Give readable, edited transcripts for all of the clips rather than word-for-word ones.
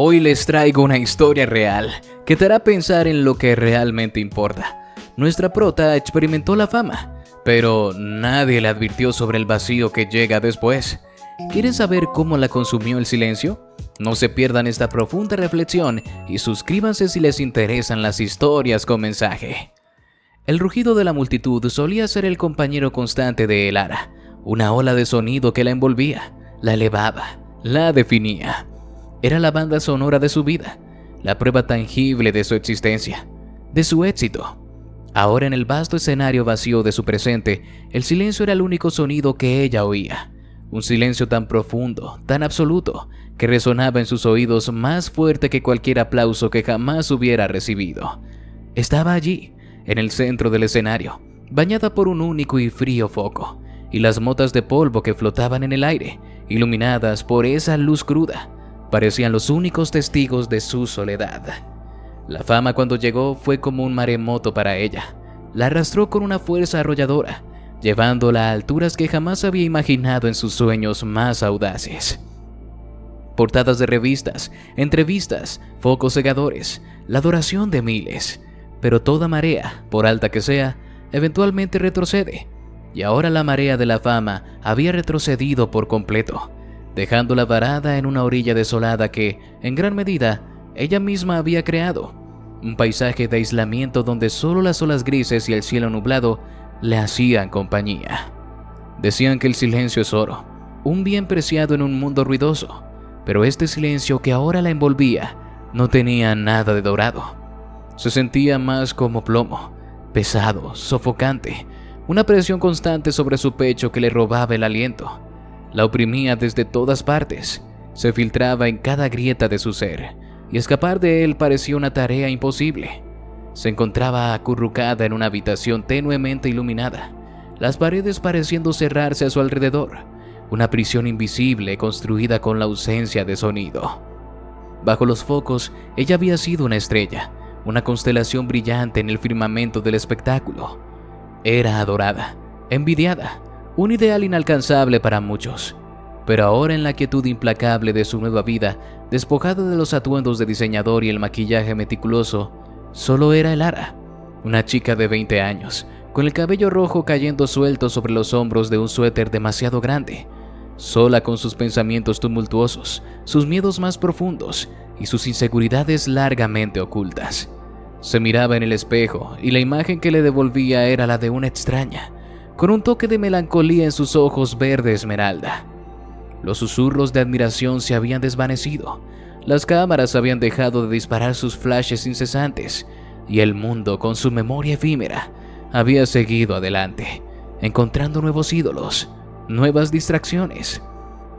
Hoy les traigo una historia real que te hará pensar en lo que realmente importa. Nuestra prota experimentó la fama, pero nadie le advirtió sobre el vacío que llega después. ¿Quieren saber cómo la consumió el silencio? No se pierdan esta profunda reflexión y suscríbanse si les interesan las historias con mensaje. El rugido de la multitud solía ser el compañero constante de Elara, una ola de sonido que la envolvía, la elevaba, la definía. Era la banda sonora de su vida, la prueba tangible de su existencia, de su éxito. Ahora en el vasto escenario vacío de su presente, el silencio era el único sonido que ella oía. Un silencio tan profundo, tan absoluto, que resonaba en sus oídos más fuerte que cualquier aplauso que jamás hubiera recibido. Estaba allí, en el centro del escenario, bañada por un único y frío foco, y las motas de polvo que flotaban en el aire, iluminadas por esa luz cruda, parecían los únicos testigos de su soledad. La fama cuando llegó fue como un maremoto para ella. La arrastró con una fuerza arrolladora, llevándola a alturas que jamás había imaginado en sus sueños más audaces. Portadas de revistas, entrevistas, focos cegadores, la adoración de miles. Pero toda marea, por alta que sea, eventualmente retrocede. Y ahora la marea de la fama había retrocedido por completo, dejándola varada en una orilla desolada que, en gran medida, ella misma había creado. Un paisaje de aislamiento donde solo las olas grises y el cielo nublado le hacían compañía. Decían que el silencio es oro, un bien preciado en un mundo ruidoso, pero este silencio que ahora la envolvía no tenía nada de dorado. Se sentía más como plomo, pesado, sofocante, una presión constante sobre su pecho que le robaba el aliento. La oprimía desde todas partes, se filtraba en cada grieta de su ser, y escapar de él parecía una tarea imposible. Se encontraba acurrucada en una habitación tenuemente iluminada, las paredes pareciendo cerrarse a su alrededor, una prisión invisible construida con la ausencia de sonido. Bajo los focos, ella había sido una estrella, una constelación brillante en el firmamento del espectáculo. Era adorada, envidiada, un ideal inalcanzable para muchos. Pero ahora en la quietud implacable de su nueva vida, despojada de los atuendos de diseñador y el maquillaje meticuloso, solo era Elara, una chica de 20 años, con el cabello rojo cayendo suelto sobre los hombros de un suéter demasiado grande, sola con sus pensamientos tumultuosos, sus miedos más profundos y sus inseguridades largamente ocultas. Se miraba en el espejo y la imagen que le devolvía era la de una extraña, con un toque de melancolía en sus ojos verde esmeralda. Los susurros de admiración se habían desvanecido, las cámaras habían dejado de disparar sus flashes incesantes, y el mundo, con su memoria efímera, había seguido adelante, encontrando nuevos ídolos, nuevas distracciones.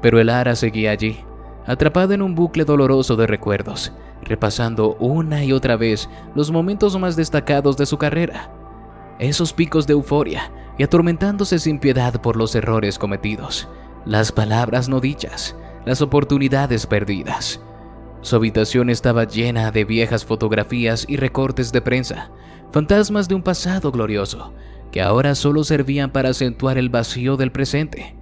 Pero Elara seguía allí, atrapada en un bucle doloroso de recuerdos, repasando una y otra vez los momentos más destacados de su carrera, esos picos de euforia, y atormentándose sin piedad por los errores cometidos, las palabras no dichas, las oportunidades perdidas. Su habitación estaba llena de viejas fotografías y recortes de prensa, fantasmas de un pasado glorioso, que ahora solo servían para acentuar el vacío del presente.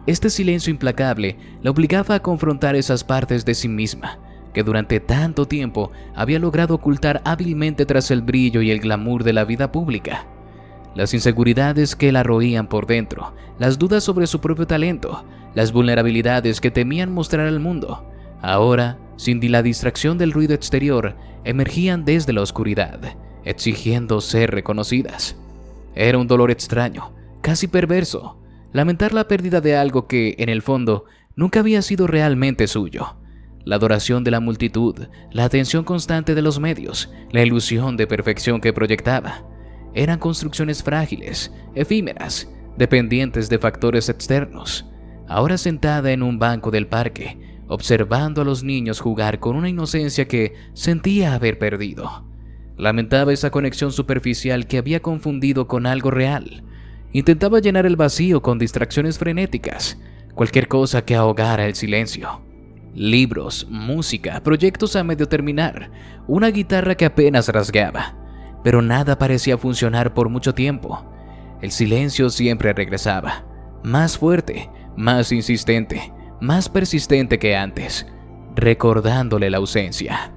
Este silencio implacable la obligaba a confrontar esas partes de sí misma, que durante tanto tiempo había logrado ocultar hábilmente tras el brillo y el glamour de la vida pública. Las inseguridades que la roían por dentro, las dudas sobre su propio talento, las vulnerabilidades que temían mostrar al mundo, ahora, sin la distracción del ruido exterior, emergían desde la oscuridad, exigiendo ser reconocidas. Era un dolor extraño, casi perverso, lamentar la pérdida de algo que, en el fondo, nunca había sido realmente suyo. La adoración de la multitud, la atención constante de los medios, la ilusión de perfección que proyectaba, eran construcciones frágiles, efímeras, dependientes de factores externos. Ahora sentada en un banco del parque, observando a los niños jugar con una inocencia que sentía haber perdido, lamentaba esa conexión superficial que había confundido con algo real. Intentaba llenar el vacío con distracciones frenéticas, cualquier cosa que ahogara el silencio. Libros, música, proyectos a medio terminar, una guitarra que apenas rasgueaba. Pero nada parecía funcionar por mucho tiempo. El silencio siempre regresaba, más fuerte, más insistente, más persistente que antes. recordándole la ausencia.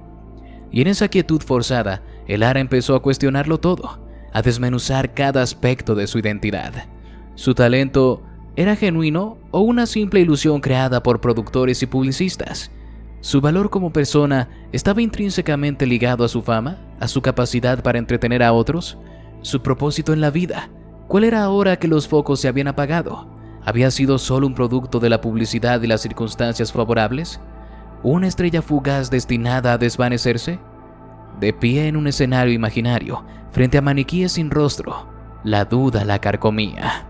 Y en esa quietud forzada, Elara empezó a cuestionarlo todo, a desmenuzar cada aspecto de su identidad. ¿Su talento era genuino o una simple ilusión creada por productores y publicistas? ¿Su valor como persona estaba intrínsecamente ligado a su fama, a su capacidad para entretener a otros? ¿Su propósito en la vida? ¿Cuál era ahora que los focos se habían apagado? ¿Había sido solo un producto de la publicidad y las circunstancias favorables? ¿Una estrella fugaz destinada a desvanecerse? De pie en un escenario imaginario, frente a maniquíes sin rostro, la duda la carcomía.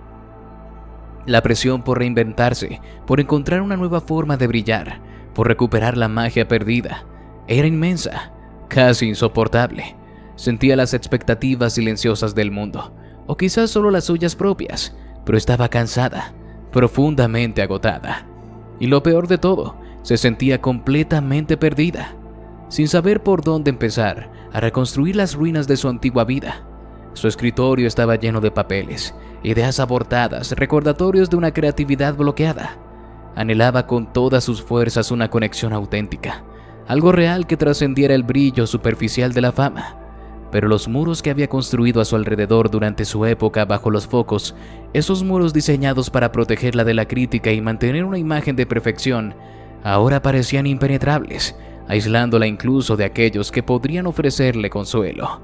La presión por reinventarse, por encontrar una nueva forma de brillar, por recuperar la magia perdida, era inmensa, casi insoportable. Sentía las expectativas silenciosas del mundo, o quizás solo las suyas propias, pero estaba cansada, profundamente agotada. Y lo peor de todo, se sentía completamente perdida, sin saber por dónde empezar a reconstruir las ruinas de su antigua vida. Su escritorio estaba lleno de papeles, ideas abortadas, recordatorios de una creatividad bloqueada. Anhelaba con todas sus fuerzas una conexión auténtica, algo real que trascendiera el brillo superficial de la fama. Pero los muros que había construido a su alrededor durante su época bajo los focos, esos muros diseñados para protegerla de la crítica y mantener una imagen de perfección, ahora parecían impenetrables, aislándola incluso de aquellos que podrían ofrecerle consuelo.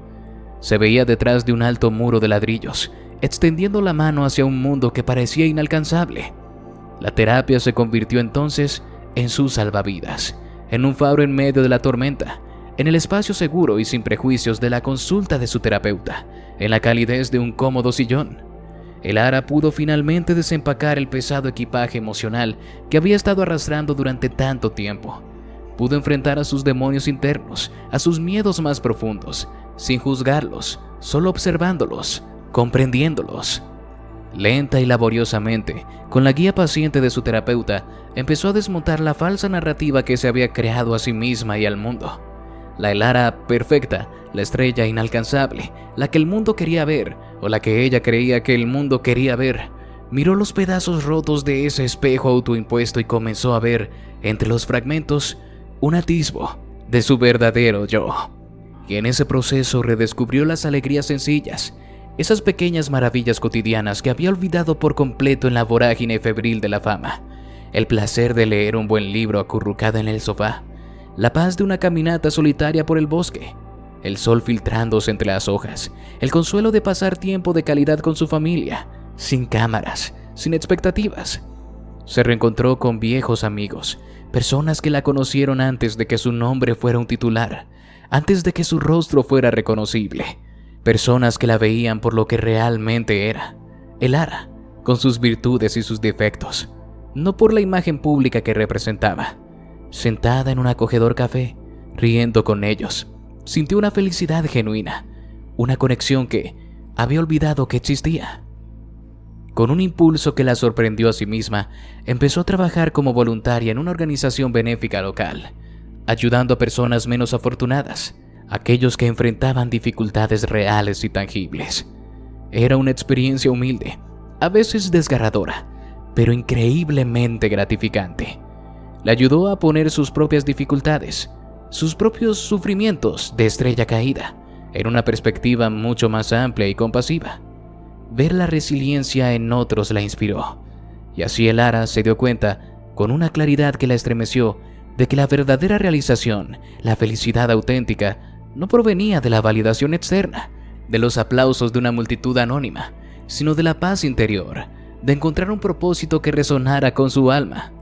Se veía detrás de un alto muro de ladrillos, extendiendo la mano hacia un mundo que parecía inalcanzable. La terapia se convirtió entonces en su salvavidas, en un faro en medio de la tormenta, en el espacio seguro y sin prejuicios de la consulta de su terapeuta, en la calidez de un cómodo sillón. Elara pudo finalmente desempacar el pesado equipaje emocional que había estado arrastrando durante tanto tiempo. Pudo enfrentar a sus demonios internos, a sus miedos más profundos, sin juzgarlos, solo observándolos, comprendiéndolos. Lenta y laboriosamente, con la guía paciente de su terapeuta, empezó a desmontar la falsa narrativa que se había creado a sí misma y al mundo. La Elara perfecta, la estrella inalcanzable, la que el mundo quería ver, o la que ella creía que el mundo quería ver, miró los pedazos rotos de ese espejo autoimpuesto y comenzó a ver, entre los fragmentos, un atisbo de su verdadero yo. Y en ese proceso redescubrió las alegrías sencillas, esas pequeñas maravillas cotidianas que había olvidado por completo en la vorágine febril de la fama. El placer de leer un buen libro acurrucada en el sofá, la paz de una caminata solitaria por el bosque, el sol filtrándose entre las hojas, el consuelo de pasar tiempo de calidad con su familia, sin cámaras, sin expectativas. Se reencontró con viejos amigos, personas que la conocieron antes de que su nombre fuera un titular, antes de que su rostro fuera reconocible, personas que la veían por lo que realmente era, Elara, con sus virtudes y sus defectos, no por la imagen pública que representaba. Sentada en un acogedor café, riendo con ellos, sintió una felicidad genuina, una conexión que había olvidado que existía. Con un impulso que la sorprendió a sí misma, empezó a trabajar como voluntaria en una organización benéfica local, ayudando a personas menos afortunadas, aquellos que enfrentaban dificultades reales y tangibles. Era una experiencia humilde, a veces desgarradora, pero increíblemente gratificante. Le ayudó a poner sus propias dificultades, sus propios sufrimientos de estrella caída, en una perspectiva mucho más amplia y compasiva. Ver la resiliencia en otros la inspiró, y así Elara se dio cuenta, con una claridad que la estremeció, de que la verdadera realización, la felicidad auténtica, no provenía de la validación externa, de los aplausos de una multitud anónima, sino de la paz interior, de encontrar un propósito que resonara con su alma.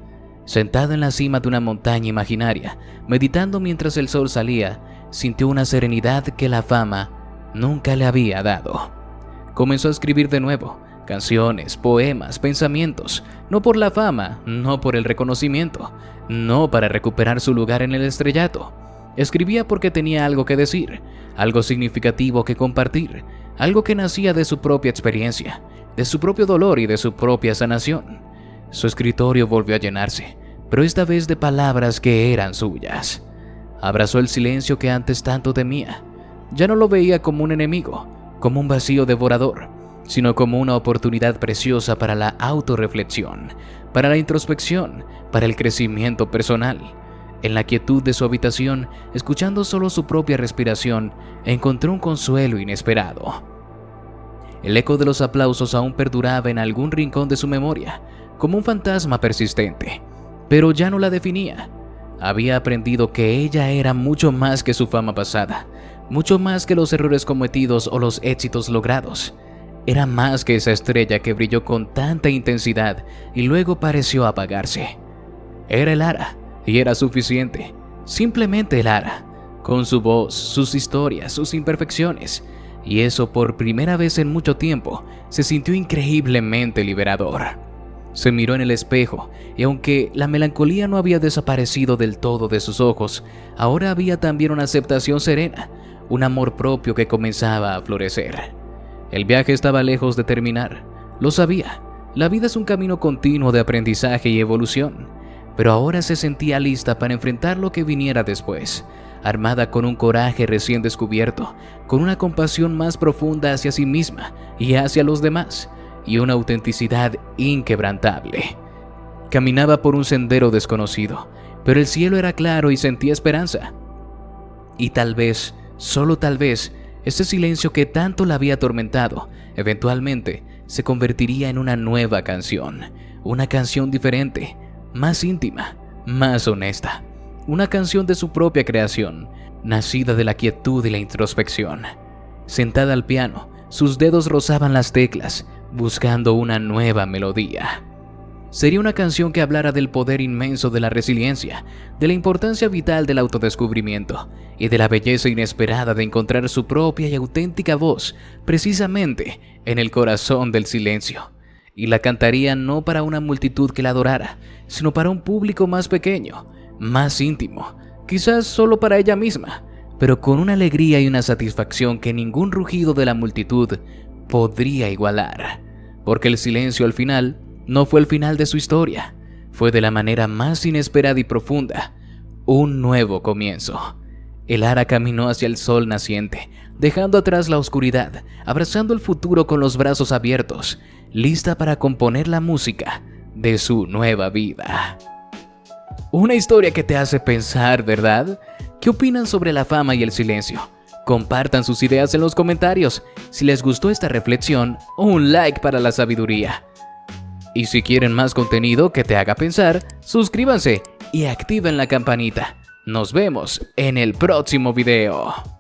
Sentada en la cima de una montaña imaginaria, meditando mientras el sol salía, sintió una serenidad que la fama nunca le había dado. Comenzó a escribir de nuevo, canciones, poemas, pensamientos, no por la fama, no por el reconocimiento, no para recuperar su lugar en el estrellato. Escribía porque tenía algo que decir, algo significativo que compartir, algo que nacía de su propia experiencia, de su propio dolor y de su propia sanación. Su escritorio volvió a llenarse, pero esta vez de palabras que eran suyas. Abrazó el silencio que antes tanto temía. Ya no lo veía como un enemigo, como un vacío devorador, sino como una oportunidad preciosa para la autorreflexión, para la introspección, para el crecimiento personal. En la quietud de su habitación, escuchando solo su propia respiración, encontró un consuelo inesperado. El eco de los aplausos aún perduraba en algún rincón de su memoria, como un fantasma persistente, pero ya no la definía. Había aprendido que ella era mucho más que su fama pasada, mucho más que los errores cometidos o los éxitos logrados. Era más que esa estrella que brilló con tanta intensidad y luego pareció apagarse. Era Lara, y era suficiente. Simplemente Lara, con su voz, sus historias, sus imperfecciones. Y eso por primera vez en mucho tiempo se sintió increíblemente liberador. Se miró en el espejo y aunque la melancolía no había desaparecido del todo de sus ojos, ahora había también una aceptación serena, un amor propio que comenzaba a florecer. El viaje estaba lejos de terminar, lo sabía. La vida es un camino continuo de aprendizaje y evolución, pero ahora se sentía lista para enfrentar lo que viniera después, armada con un coraje recién descubierto, con una compasión más profunda hacia sí misma y hacia los demás, y una autenticidad inquebrantable. Caminaba por un sendero desconocido, pero el cielo era claro y sentía esperanza. Y tal vez, solo tal vez, ese silencio que tanto la había atormentado, eventualmente se convertiría en una nueva canción, una canción diferente, más íntima, más honesta, una canción de su propia creación, nacida de la quietud y la introspección. Sentada al piano, sus dedos rozaban las teclas, buscando una nueva melodía. Sería una canción que hablara del poder inmenso de la resiliencia, de la importancia vital del autodescubrimiento y de la belleza inesperada de encontrar su propia y auténtica voz precisamente en el corazón del silencio. Y la cantaría no para una multitud que la adorara, sino para un público más pequeño, más íntimo, quizás solo para ella misma, pero con una alegría y una satisfacción que ningún rugido de la multitud podría igualar, porque el silencio al final no fue el final de su historia, fue de la manera más inesperada y profunda, un nuevo comienzo. El Lara caminó hacia el sol naciente, dejando atrás la oscuridad, abrazando el futuro con los brazos abiertos, lista para componer la música de su nueva vida. Una historia que te hace pensar, ¿verdad? ¿Qué opinan sobre la fama y el silencio? Compartan sus ideas en los comentarios. Si les gustó esta reflexión, un like para la sabiduría. Y si quieren más contenido que te haga pensar, suscríbanse y activen la campanita. Nos vemos en el próximo video.